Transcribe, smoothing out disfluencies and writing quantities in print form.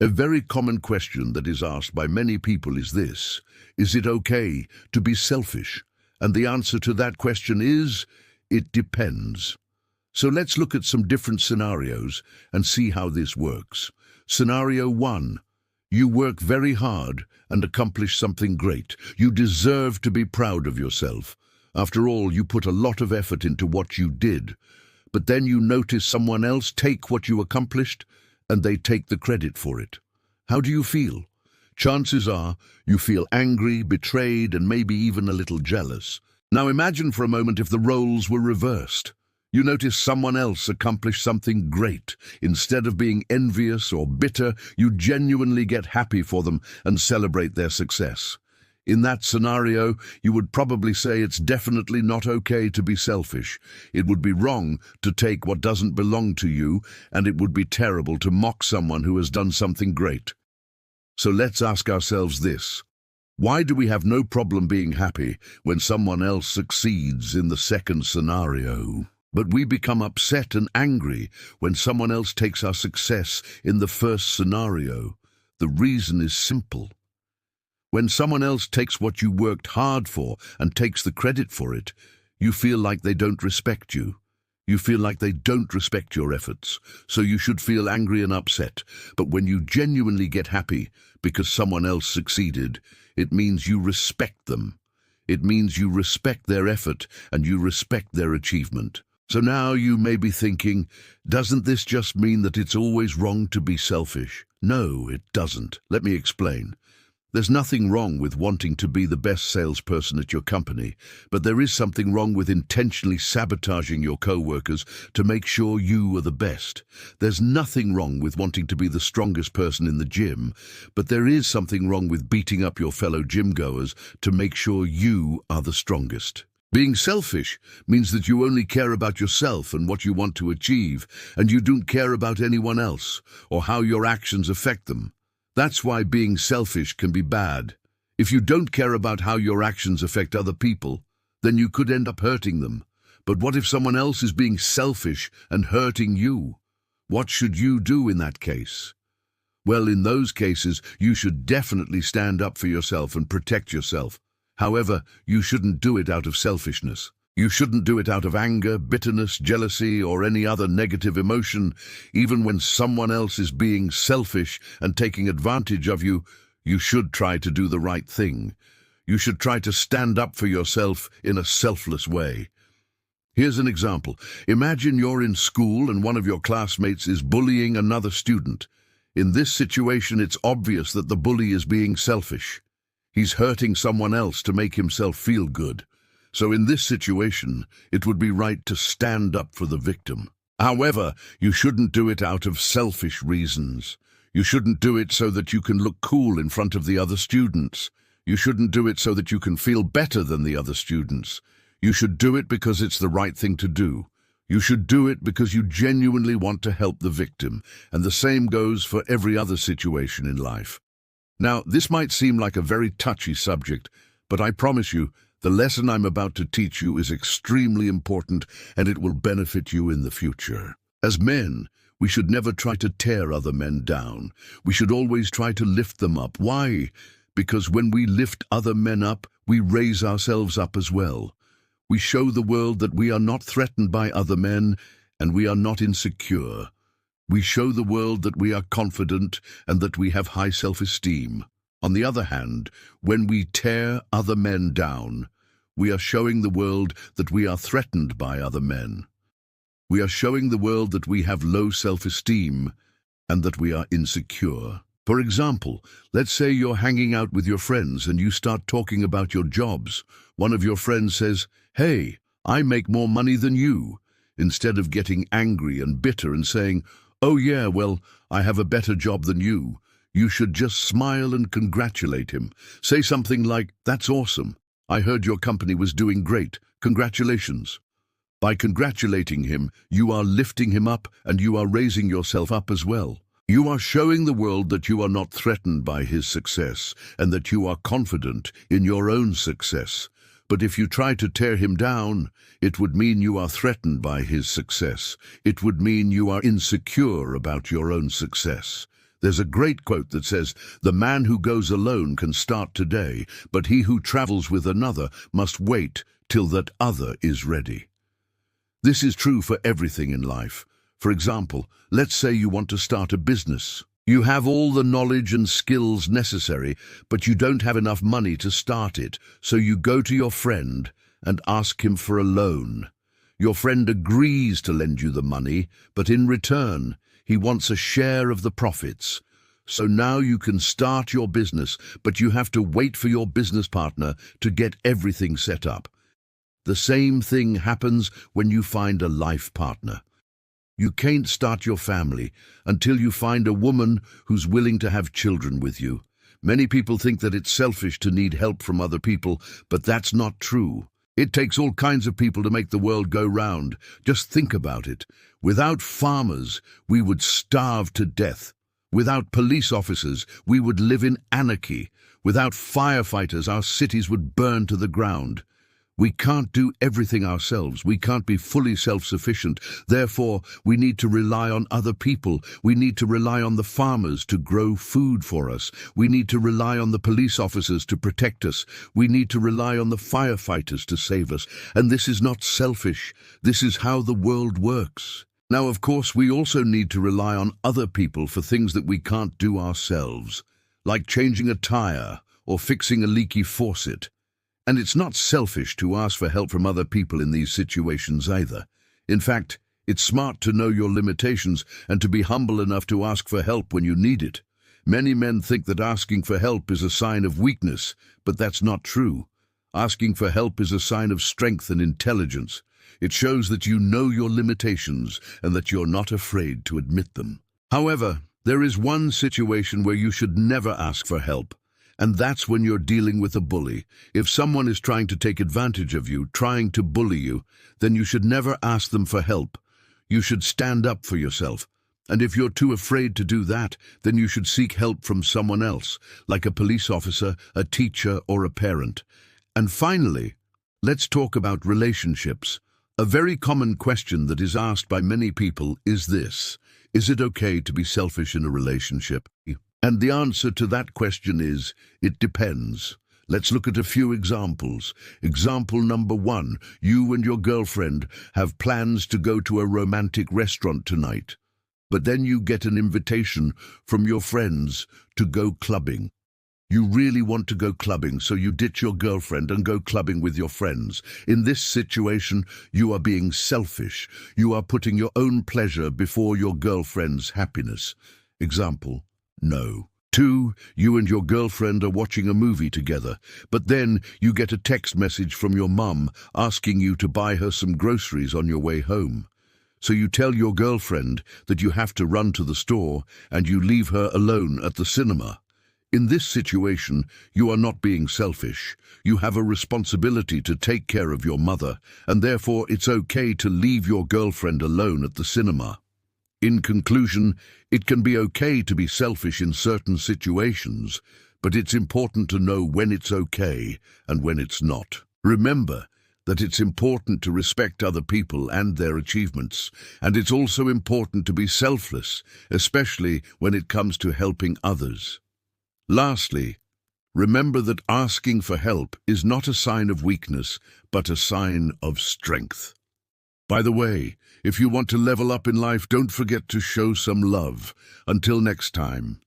A very common question that is asked by many people is this: is it okay to be selfish? And the answer to that question is, it depends. So let's look at some different scenarios and see how this works. Scenario 1. You work very hard and accomplish something great. You deserve to be proud of yourself. After all, you put a lot of effort into what you did. But then you notice someone else take what you accomplished and they take the credit for it. How do you feel? Chances are you feel angry, betrayed, and maybe even a little jealous. Now imagine for a moment if the roles were reversed. You notice someone else accomplish something great. Instead of being envious or bitter, you genuinely get happy for them and celebrate their success. In that scenario, you would probably say it's definitely not okay to be selfish. It would be wrong to take what doesn't belong to you, and it would be terrible to mock someone who has done something great. So let's ask ourselves this: why do we have no problem being happy when someone else succeeds in the second scenario? But we become upset and angry when someone else takes our success in the first scenario. The reason is simple. When someone else takes what you worked hard for and takes the credit for it, you feel like they don't respect you. You feel like they don't respect your efforts, so you should feel angry and upset. But when you genuinely get happy because someone else succeeded, it means you respect them. It means you respect their effort and you respect their achievement. So now you may be thinking, doesn't this just mean that it's always wrong to be selfish? No, it doesn't. Let me explain. There's nothing wrong with wanting to be the best salesperson at your company, but there is something wrong with intentionally sabotaging your co-workers to make sure you are the best. There's nothing wrong with wanting to be the strongest person in the gym, but there is something wrong with beating up your fellow gym-goers to make sure you are the strongest. Being selfish means that you only care about yourself and what you want to achieve, and you don't care about anyone else or how your actions affect them. That's why being selfish can be bad. If you don't care about how your actions affect other people, then you could end up hurting them. But what if someone else is being selfish and hurting you? What should you do in that case? Well, in those cases, you should definitely stand up for yourself and protect yourself. However, you shouldn't do it out of selfishness. You shouldn't do it out of anger, bitterness, jealousy, or any other negative emotion. Even when someone else is being selfish and taking advantage of you, you should try to do the right thing. You should try to stand up for yourself in a selfless way. Here's an example. Imagine you're in school and one of your classmates is bullying another student. In this situation, it's obvious that the bully is being selfish. He's hurting someone else to make himself feel good. So in this situation, it would be right to stand up for the victim. However, you shouldn't do it out of selfish reasons. You shouldn't do it so that you can look cool in front of the other students. You shouldn't do it so that you can feel better than the other students. You should do it because it's the right thing to do. You should do it because you genuinely want to help the victim, and the same goes for every other situation in life. Now, this might seem like a very touchy subject, but I promise you, the lesson I'm about to teach you is extremely important, and it will benefit you in the future. As men, we should never try to tear other men down. We should always try to lift them up. Why? Because when we lift other men up, we raise ourselves up as well. We show the world that we are not threatened by other men, and we are not insecure. We show the world that we are confident and that we have high self-esteem. On the other hand, when we tear other men down, we are showing the world that we are threatened by other men. We are showing the world that we have low self-esteem and that we are insecure. For example, let's say you're hanging out with your friends and you start talking about your jobs. One of your friends says, "Hey, I make more money than you." Instead of getting angry and bitter and saying, "Oh yeah, well, I have a better job than you," you should just smile and congratulate him. Say something like, "That's awesome. I heard your company was doing great. Congratulations." By congratulating him, you are lifting him up and you are raising yourself up as well. You are showing the world that you are not threatened by his success and that you are confident in your own success. But if you try to tear him down, it would mean you are threatened by his success. It would mean you are insecure about your own success. There's a great quote that says, "The man who goes alone can start today, but he who travels with another must wait till that other is ready." This is true for everything in life. For example, let's say you want to start a business. You have all the knowledge and skills necessary, but you don't have enough money to start it, so you go to your friend and ask him for a loan. Your friend agrees to lend you the money, but in return, he wants a share of the profits. So now you can start your business, but you have to wait for your business partner to get everything set up. The same thing happens when you find a life partner. You can't start your family until you find a woman who's willing to have children with you. Many people think that it's selfish to need help from other people, but that's not true. It takes all kinds of people to make the world go round. Just think about it. Without farmers, we would starve to death. Without police officers, we would live in anarchy. Without firefighters, our cities would burn to the ground. We can't do everything ourselves. We can't be fully self-sufficient. Therefore, we need to rely on other people. We need to rely on the farmers to grow food for us. We need to rely on the police officers to protect us. We need to rely on the firefighters to save us. And this is not selfish. This is how the world works. Now, of course, we also need to rely on other people for things that we can't do ourselves, like changing a tire or fixing a leaky faucet. And it's not selfish to ask for help from other people in these situations either. In fact, it's smart to know your limitations and to be humble enough to ask for help when you need it. Many men think that asking for help is a sign of weakness, but that's not true. Asking for help is a sign of strength and intelligence. It shows that you know your limitations and that you're not afraid to admit them. However, there is one situation where you should never ask for help. And that's when you're dealing with a bully. If someone is trying to take advantage of you, trying to bully you, then you should never ask them for help. You should stand up for yourself. And if you're too afraid to do that, then you should seek help from someone else, like a police officer, a teacher, or a parent. And finally, let's talk about relationships. A very common question that is asked by many people is this: is it okay to be selfish in a relationship? And the answer to that question is, it depends. Let's look at a few examples. Example number 1, you and your girlfriend have plans to go to a romantic restaurant tonight, but then you get an invitation from your friends to go clubbing. You really want to go clubbing, so you ditch your girlfriend and go clubbing with your friends. In this situation, you are being selfish. You are putting your own pleasure before your girlfriend's happiness. Example: no. 2, you and your girlfriend are watching a movie together, but then you get a text message from your mum asking you to buy her some groceries on your way home. So you tell your girlfriend that you have to run to the store and you leave her alone at the cinema. In this situation, you are not being selfish. You have a responsibility to take care of your mother, and therefore it's okay to leave your girlfriend alone at the cinema. In conclusion, it can be okay to be selfish in certain situations, but it's important to know when it's okay and when it's not. Remember that it's important to respect other people and their achievements, and it's also important to be selfless, especially when it comes to helping others. Lastly, remember that asking for help is not a sign of weakness, but a sign of strength. By the way, if you want to level up in life, don't forget to show some love. Until next time.